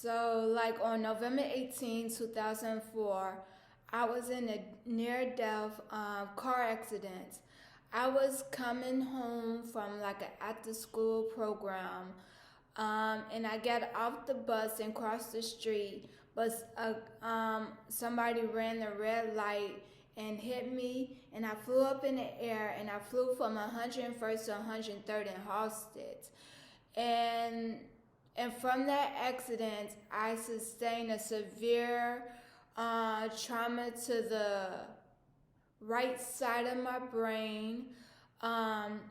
So, like on November 18, 2004, I was in a near death car accident. I was coming home from like an after school program, and I got off the bus and crossed the street, but somebody ran the red light and hit me, and I flew up in the air, and I flew from 101st to 103rd in Halstead. And and from that accident, I sustained a severe trauma to the right side of my brain. Um,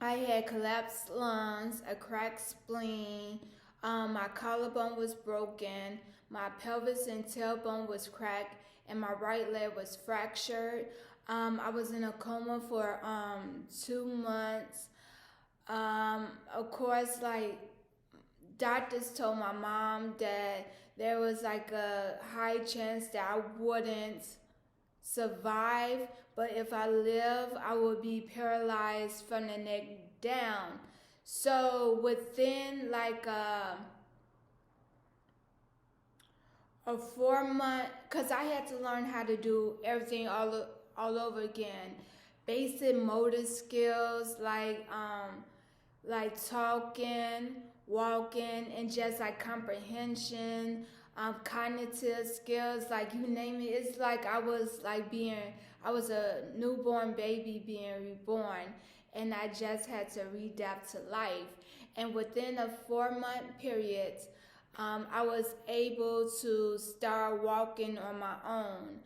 I had collapsed lungs, a cracked spleen. My collarbone was broken. My pelvis and tailbone was cracked, and my right leg was fractured. I was in a coma for 2 months. Of course, like doctors told my mom that there was like a high chance that I wouldn't survive, but if I live, I would be paralyzed from the neck down. So within like a 4 month, cause I had to learn how to do everything all over again, basic motor skills like talking, walking, and just like comprehension, cognitive skills, like you name it. It's like I was a newborn baby being reborn, and I just had to readapt to life. And within a 4 month period, I was able to start walking on my own.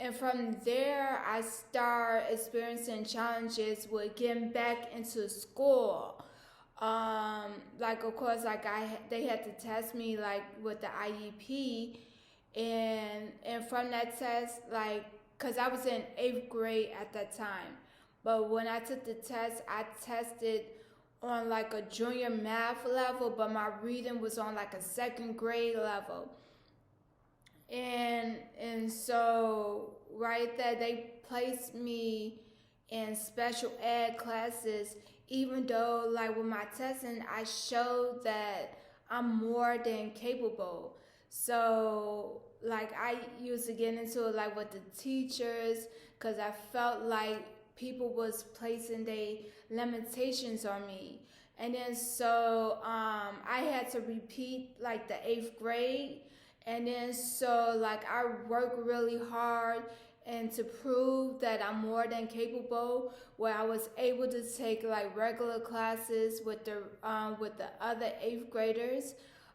And from there, I start experiencing challenges with getting back into school. Like of course, they had to test me like with the IEP, and from that test, like, cause I was in 8th grade at that time, but when I took the test, I tested on like a junior math level, but my reading was on like a 2nd grade level. And so right there they placed me in special ed classes, even though like with my testing I showed that I'm more than capable. So like I used to get into it like with the teachers, because I felt like people was placing their limitations on me. And then so I had to repeat like the 8th grade, and then so like I worked really hard and to prove that I'm more than capable, where I was able to take like regular classes with the other 8th graders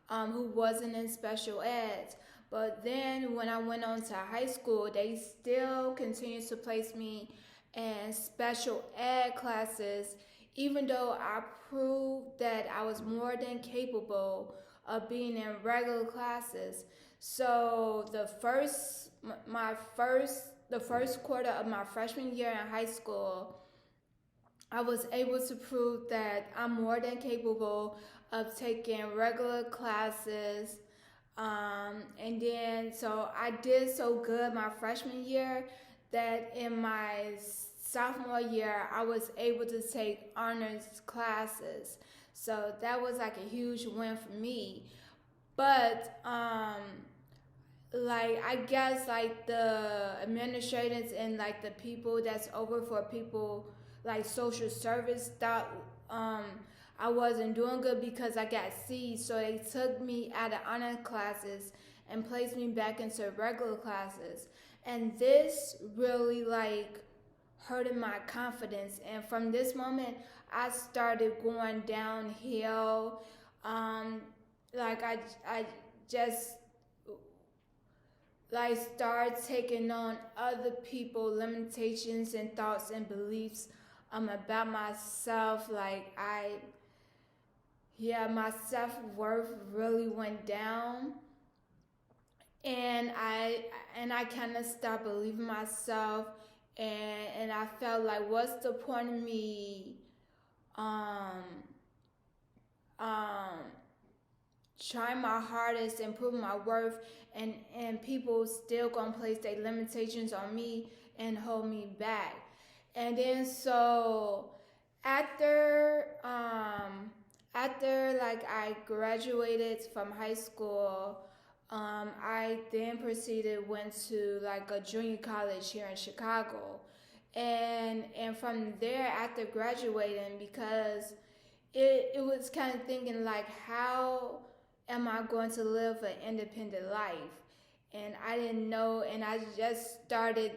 who wasn't in special ed. But then when I went on to high school, they still continued to place me in special ed classes, even though I proved that I was more than capable of being in regular classes. So the first quarter of my freshman year in high school, I was able to prove that I'm more than capable of taking regular classes. And then so I did so good my freshman year that in my sophomore year I was able to take honors classes. So that was like a huge win for me. But like I guess like the administrators and like the people that's over for people like social service thought I wasn't doing good because I got C's, so they took me out of honor classes and placed me back into regular classes. And this really like hurted my confidence, and from this moment I started going downhill. um like I just like start taking on other people limitations and thoughts and beliefs about myself. Like my self-worth really went down, and I kind of stopped believing myself, and I felt like what's the point of me um um trying my hardest and proving my worth, and people still gonna place their limitations on me and hold me back. And then so after after like I graduated from high school, I then went to like a junior college here in Chicago, and from there after graduating, because it was kind of thinking like, how am I going to live an independent life? And I didn't know, and I just started.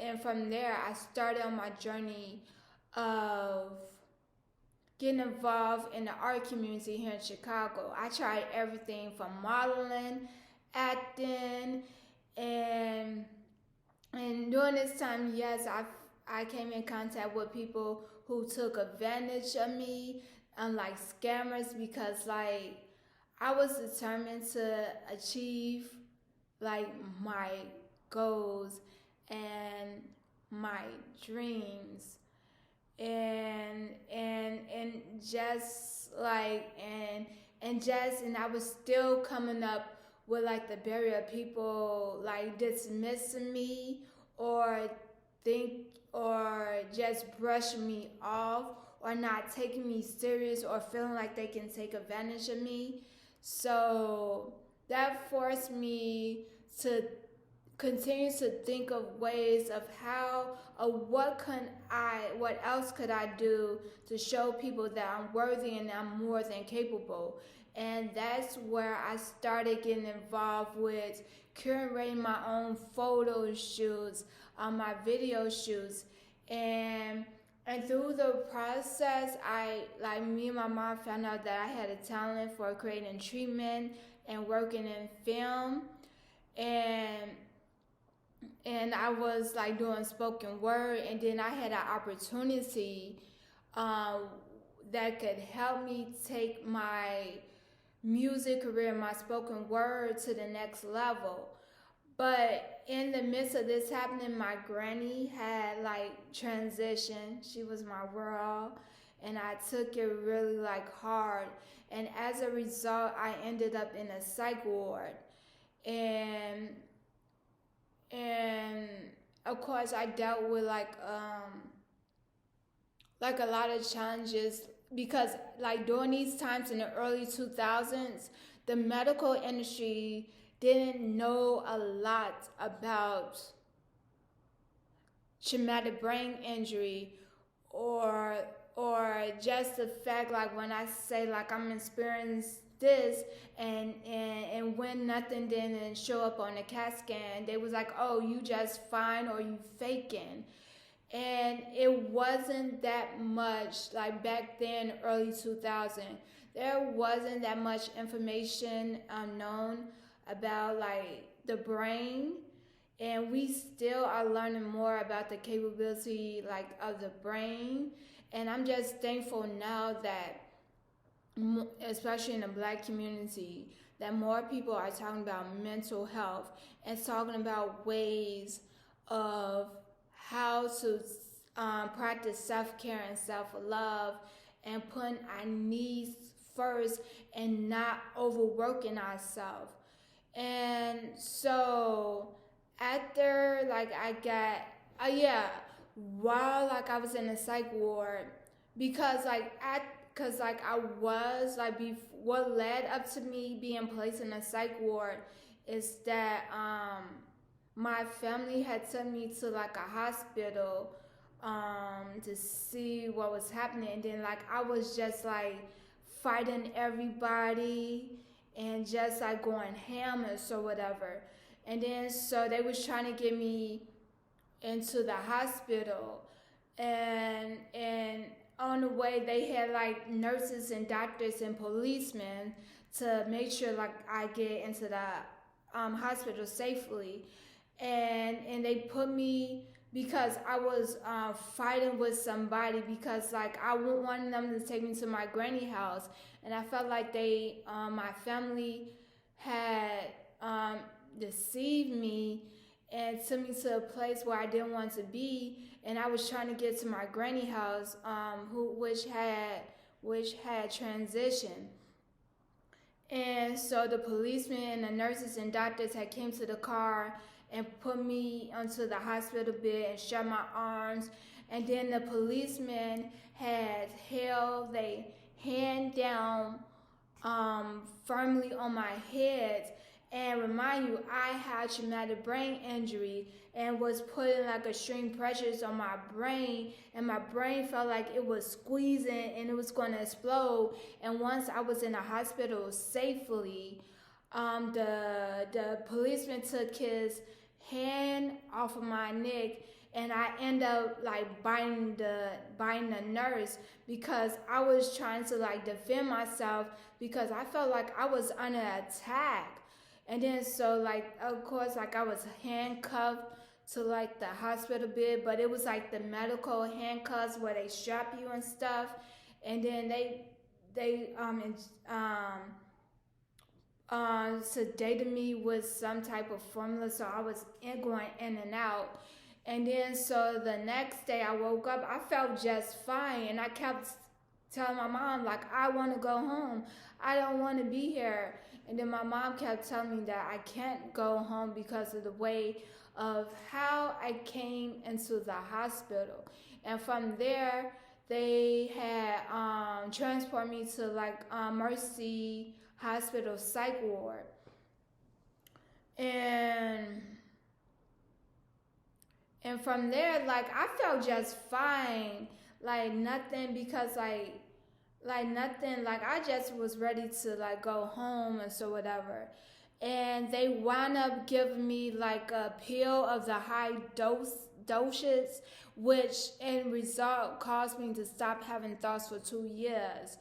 And from there I started on my journey of getting involved in the art community here in Chicago. I tried everything from modeling, acting, and during this time, yes, I came in contact with people who took advantage of me, like scammers, because like I was determined to achieve like my goals and my dreams, and just like and I was still coming up with like the barrier of people like dismissing me, or think or just brushing me off, or not taking me serious, or feeling like they can take advantage of me. So that forced me to continue to think of ways of how, what else could I do to show people that I'm worthy and I'm more than capable. And that's where I started getting involved with curating my own photo shoots, my video shoots, and through the process, me and my mom found out that I had a talent for creating treatment and working in film, and I was like doing spoken word, and then I had an opportunity that could help me take my music career, my spoken word to the next level. But in the midst of this happening, my granny had like transitioned. She was my world, and I took it really like hard. And as a result, I ended up in a psych ward, and and of course I dealt with like a lot of challenges, because like during these times in the early 2000s, the medical industry didn't know a lot about traumatic brain injury, or just the fact like when I say like I'm experiencing this, and when nothing didn't show up on the CAT scan, they was like, oh, you just fine or you faking. And it wasn't that much like back then, early 2000. There wasn't that much information known about like the brain, and we still are learning more about the capability like of the brain. And I'm just thankful now that especially in the Black community, that more people are talking about mental health and talking about ways of how to practice self-care and self-love, and putting our needs first and not overworking ourselves. And so after like I got while like I was in the psych ward, because I was like what led up to me being placed in a psych ward is that my family had sent me to like a hospital to see what was happening, and then like I was just like fighting everybody and just like going hammers or whatever. And then so they was trying to get me into the hospital, and on the way they had like nurses and doctors and policemen to make sure like I get into the hospital safely. And they put me, because I was fighting with somebody, because like I wanted them to take me to my granny house, and I felt like my family had deceived me and took me to a place where I didn't want to be. And I was trying to get to my granny house, which had transitioned. And so the policemen and the nurses and doctors had came to the car and put me onto the hospital bed and shut my arms. And then the policemen had hand down firmly on my head. And remind you, I had traumatic brain injury and was putting like extreme pressures on my brain, and my brain felt like it was squeezing and it was going to explode. And once I was in the hospital safely, the policeman took his hand off of my neck, and I end up like biting the nurse because I was trying to like defend myself because I felt like I was under attack. And then so like of course like I was handcuffed to like the hospital bed, but it was like the medical handcuffs where they strap you and stuff. And then they sedated me with some type of formula, so I was going in and out. And then so the next day I woke up, I felt just fine, and I kept telling my mom like I want to go home, I don't want to be here. And then my mom kept telling me that I can't go home because of the way of how I came into the hospital. And from there they had transported me to like Mercy Hospital psych ward. And from there like I felt just fine, like nothing, because like nothing, like I just was ready to like go home and so whatever. And they wound up giving me like a pill of the high doses, which in result caused me to stop having thoughts for 2 years,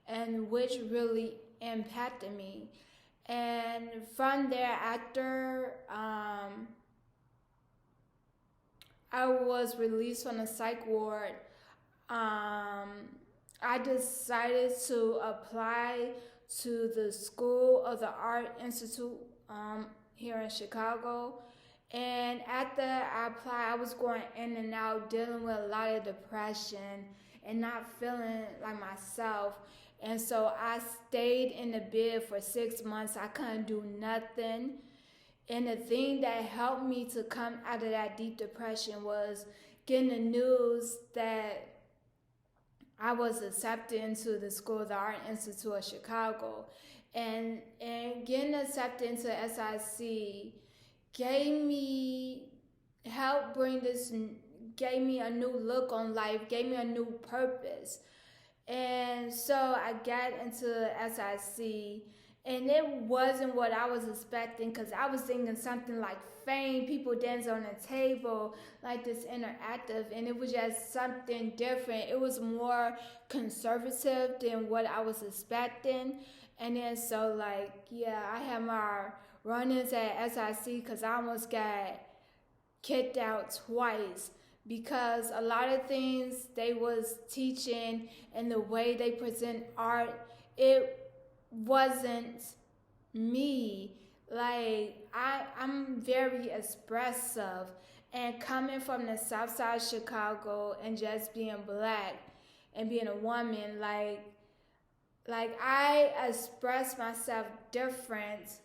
and which really impacted me. And from there, after I was released from the psych ward, I decided to apply to the School of the Art Institute here in Chicago. And after I applied, I was going in and out, dealing with a lot of depression and not feeling like myself. And so I stayed in the bed for 6 months. I couldn't do nothing. And the thing that helped me to come out of that deep depression was getting the news that I was accepted into the School of the Art Institute of Chicago. And getting accepted into SIC gave me a new look on life, gave me a new purpose. And so I got into SIC, and it wasn't what I was expecting, because I was thinking something like fame, people dance on the table, like this interactive, and it was just something different. It was more conservative than what I was expecting. And then so like, yeah, I had my run-ins at SIC because I almost got kicked out twice, because a lot of things they was teaching and the way they present art, it wasn't me. Like I'm very expressive, and coming from the south side of Chicago and just being black and being a woman, like I express myself different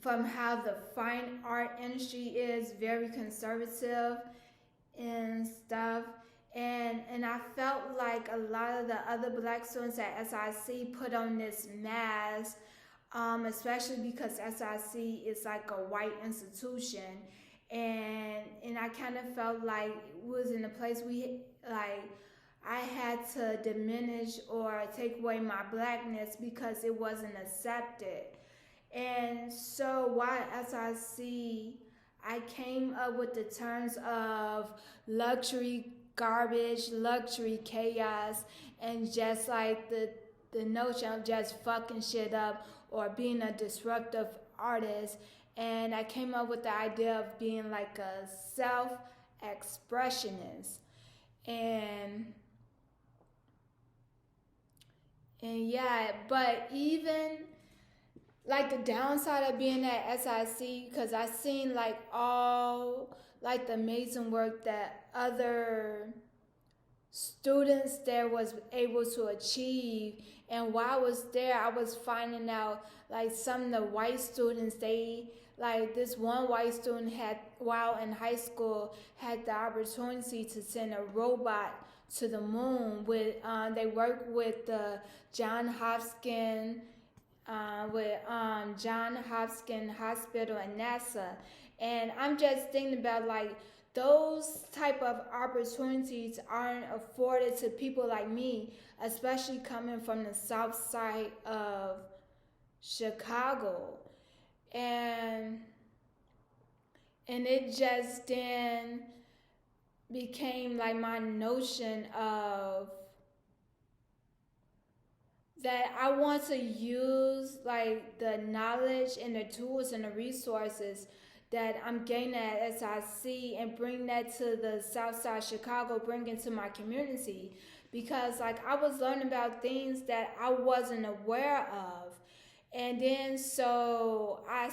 from how the fine art industry is, very conservative and stuff. And I felt like a lot of the other black students at SIC put on this mask, especially because SIC is like a white institution. And I kind of felt like it was in a place I had to diminish or take away my blackness because it wasn't accepted. And so while SIC, I came up with the terms of luxury garbage, luxury chaos, and just like the notion of just fucking shit up or being a disruptive artist. And I came up with the idea of being like a self-expressionist. And yeah, but even like the downside of being at SIC, because I seen like all like the amazing work that other students there was able to achieve. And while I was there, I was finding out like some of the white students, they like this one white student had, while in high school, had the opportunity to send a robot to the moon. With they work with the John Hopkins John Hopkins Hospital and NASA, and I'm just thinking about like those type of opportunities aren't afforded to people like me, especially coming from the south side of Chicago. And it just then became like my notion of that I want to use like the knowledge and the tools and the resources that I'm gaining at SIC and bring that to the South Side Chicago, bring it to my community, because like I was learning about things that I wasn't aware of. And then so I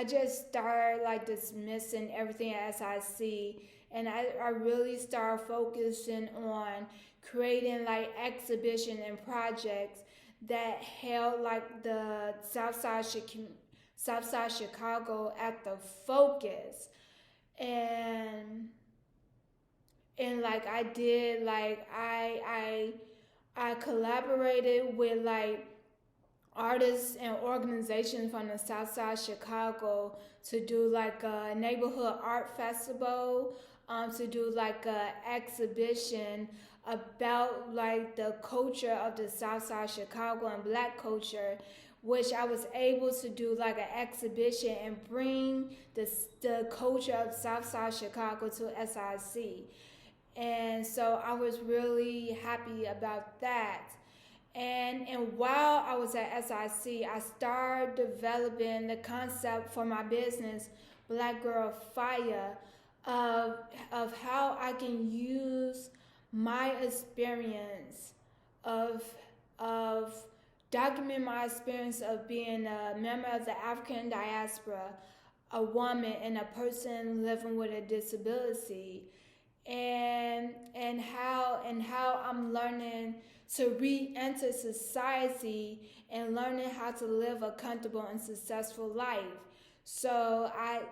just started like dismissing everything at SIC, and I really started focusing on creating like exhibition and projects that held like the Southside Chicago at the focus. And like I did like I collaborated with like artists and organizations from the South Side Chicago to do like a neighborhood art festival, to do like a exhibition about like the culture of the South Side Chicago and Black culture, which I was able to do like an exhibition and bring the culture of South Side Chicago to SIC. And so I was really happy about that. And while I was at SIC, I started developing the concept for my business, Black Girl Fire, of how I can use my experience of document my experience of being a member of the African diaspora, a woman and a person living with a disability, and how I'm learning to re-enter society and learning how to live a comfortable and successful life. So I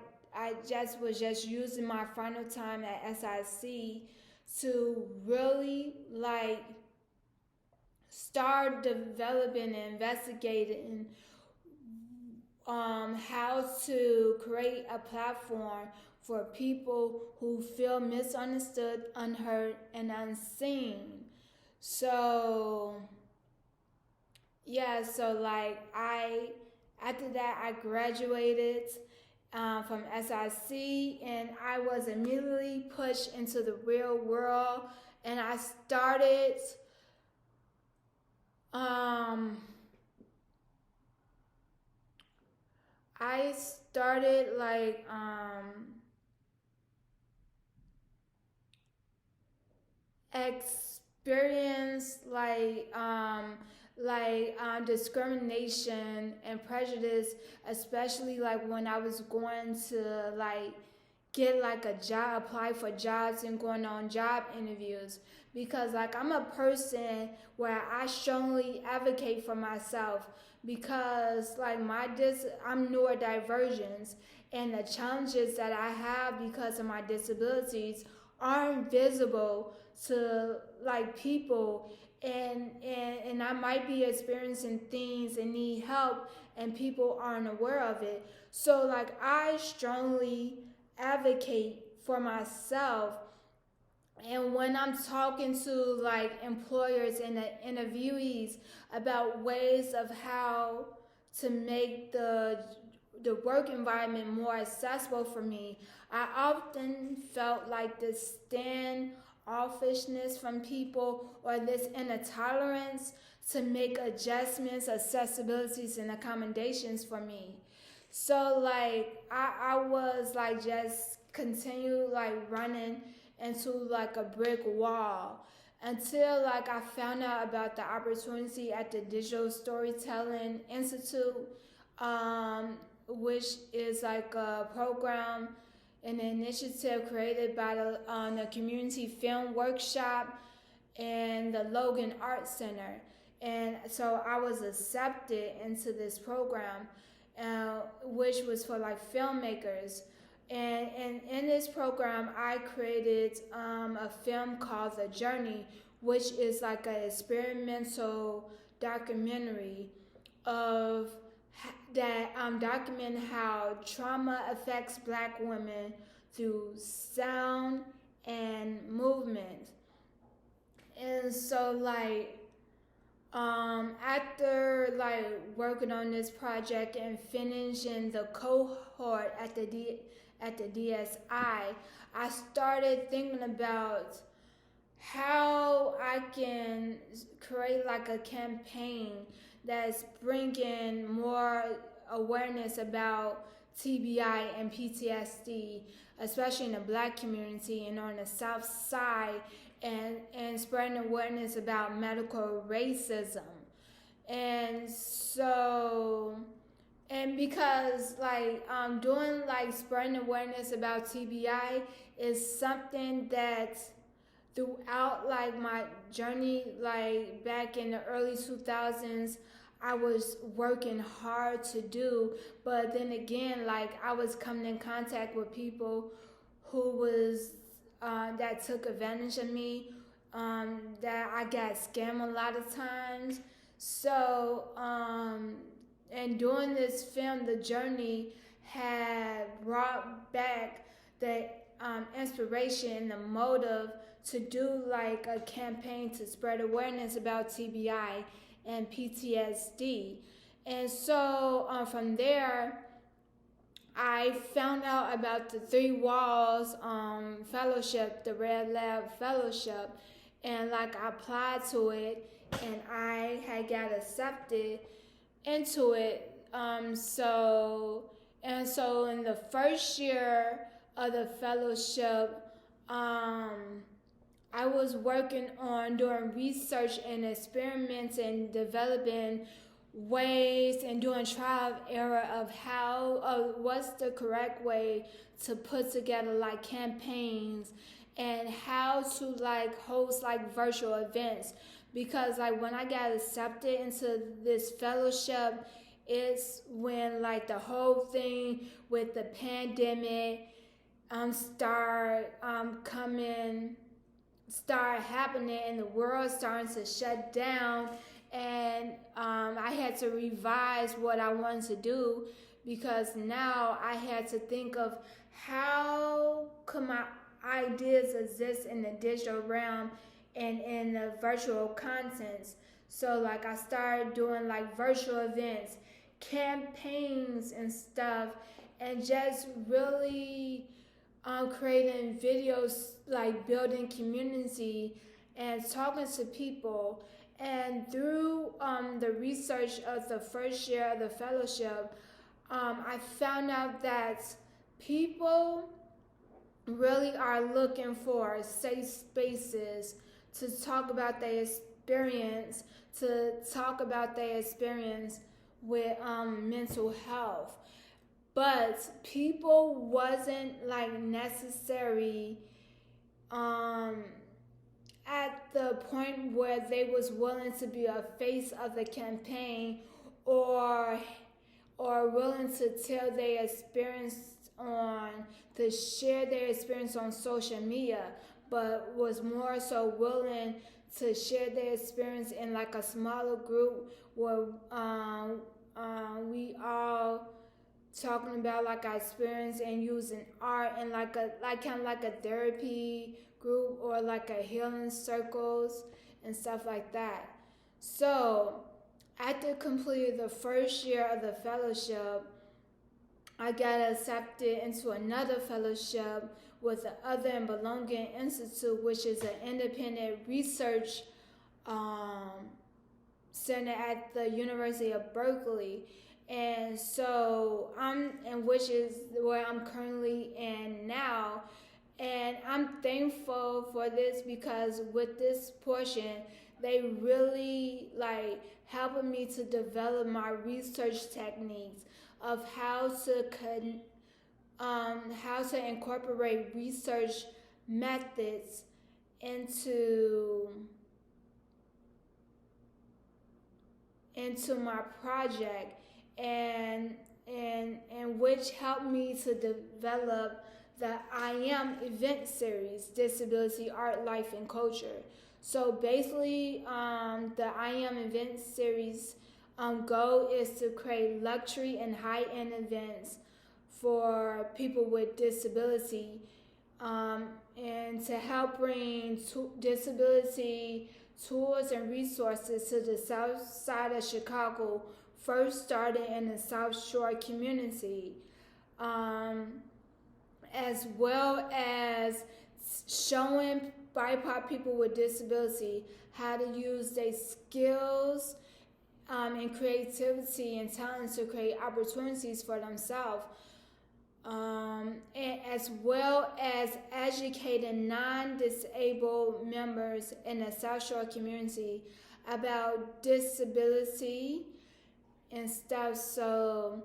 just was just using my final time at SIC to really like start developing and investigating how to create a platform for people who feel misunderstood, unheard, and unseen. So yeah, so like after that I graduated from SIC, and I was immediately pushed into the real world, and um, I started like experience discrimination and prejudice, especially like when I was going to like get like a job, apply for jobs and going on job interviews, because like I'm a person where I strongly advocate for myself, because like I'm neurodivergent, and the challenges that I have because of my disabilities aren't visible to like people, and I might be experiencing things and need help, and people aren't aware of it. So like I strongly advocate for myself, and when I'm talking to like employers and the interviewees about ways of how to make the work environment more accessible for me, I often felt like this standoffishness from people, or this intolerance to make adjustments, accessibilities, and accommodations for me. So like I was like just continue like running into like a brick wall until like I found out about the opportunity at the Digital Storytelling Institute, which is like a program, an initiative created by the Community Film Workshop and the Logan Art Center. And so I was accepted into this program, which was for like filmmakers. And in this program, I created a film called The Journey, which is like an experimental documentary of that document how trauma affects Black women through sound and movement. And so after working on this project and finishing the cohort at the DSI, I started thinking about how I can create like a campaign that's bringing more awareness about TBI and PTSD, especially in the Black community and on the South Side, and spreading awareness about medical racism. And so, and because doing spreading awareness about TBI is something that throughout my journey back in the early 2000s I was working hard to do, but then again I was coming in contact with people who was that took advantage of me, that I got scammed a lot of times. So and doing this film, The Journey, had brought back the inspiration and the motive to do a campaign to spread awareness about TBI and PTSD. And so from there, I found out about the Three Walls Fellowship, the Red Lab Fellowship, and I applied to it, and I had got accepted into it. So in the first year of the fellowship, I was working on doing research and experiments and developing ways and doing trial and error of what's the correct way to put together campaigns and how to host virtual events, because when I got accepted into this fellowship, it's when the whole thing with the pandemic start happening and the world starting to shut down, and I had to revise what I wanted to do, because now I had to think of how could my ideas exist in the digital realm and in the virtual contents. So I started doing virtual events, campaigns and stuff, and just really creating videos, building community and talking to people. And through the research of the first year of the fellowship, I found out that people really are looking for safe spaces to talk about their experience, with mental health. But people wasn't necessary at the point where they was willing to be a face of the campaign, or willing to tell their experience to share their experience on social media, but was more so willing to share their experience in a smaller group where we all talking about our experience and using art and kind of a therapy group, or a healing circles and stuff like that. So after completing the first year of the fellowship, I got accepted into another fellowship with the Other and Belonging Institute, which is an independent research center at the University of Berkeley. And so which is where I'm currently in now. And I'm thankful for this, because with this portion, they really helping me to develop my research techniques of how to incorporate research methods into my project. And and which helped me to develop the I Am event series, Disability, Art, Life, and Culture. So basically, the I Am event series goal is to create luxury and high-end events for people with disability, and to help bring disability tools and resources to the south side of Chicago, first started in the South Shore community, as well as showing BIPOC people with disability how to use their skills and creativity and talents to create opportunities for themselves, and as well as educating non-disabled members in the South Shore community about disability and stuff. So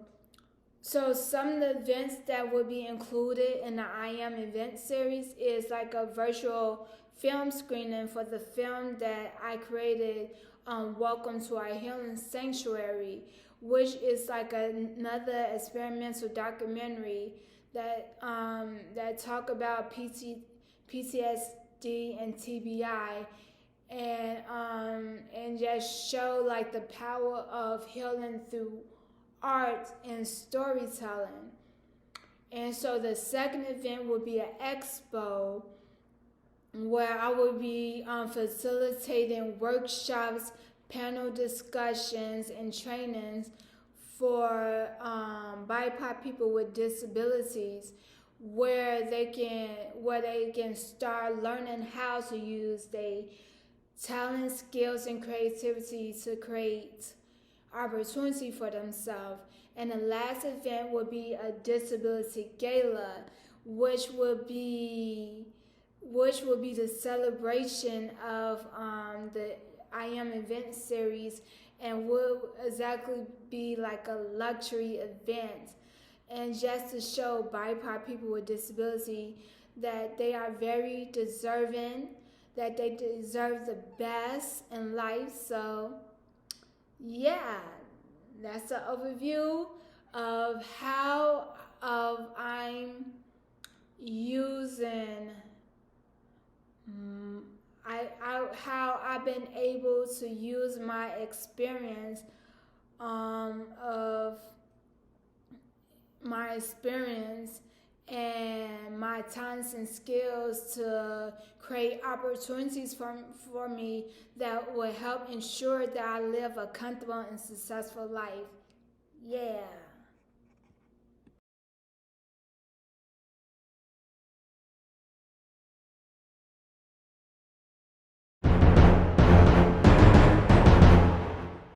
some of the events that will be included in the I Am event series is like a virtual film screening for the film that I created, Welcome to Our Healing Sanctuary, which is like another experimental documentary that talk about PTSD and TBI, and just show like the power of healing through art and storytelling. And so the second event will be an expo where I will be facilitating workshops, panel discussions, and trainings for BIPOC people with disabilities, where they can start learning how to use their talent, skills, and creativity to create opportunity for themselves. And the last event will be a disability gala, which will be the celebration of the I Am event series, and will exactly be like a luxury event, and just to show BIPOC people with disability that they are very deserving, that they deserve the best in life. So yeah, that's an overview of how I'm using how I've been able to use my experience and my talents and skills to create opportunities for me that will help ensure that I live a comfortable and successful life. Yeah.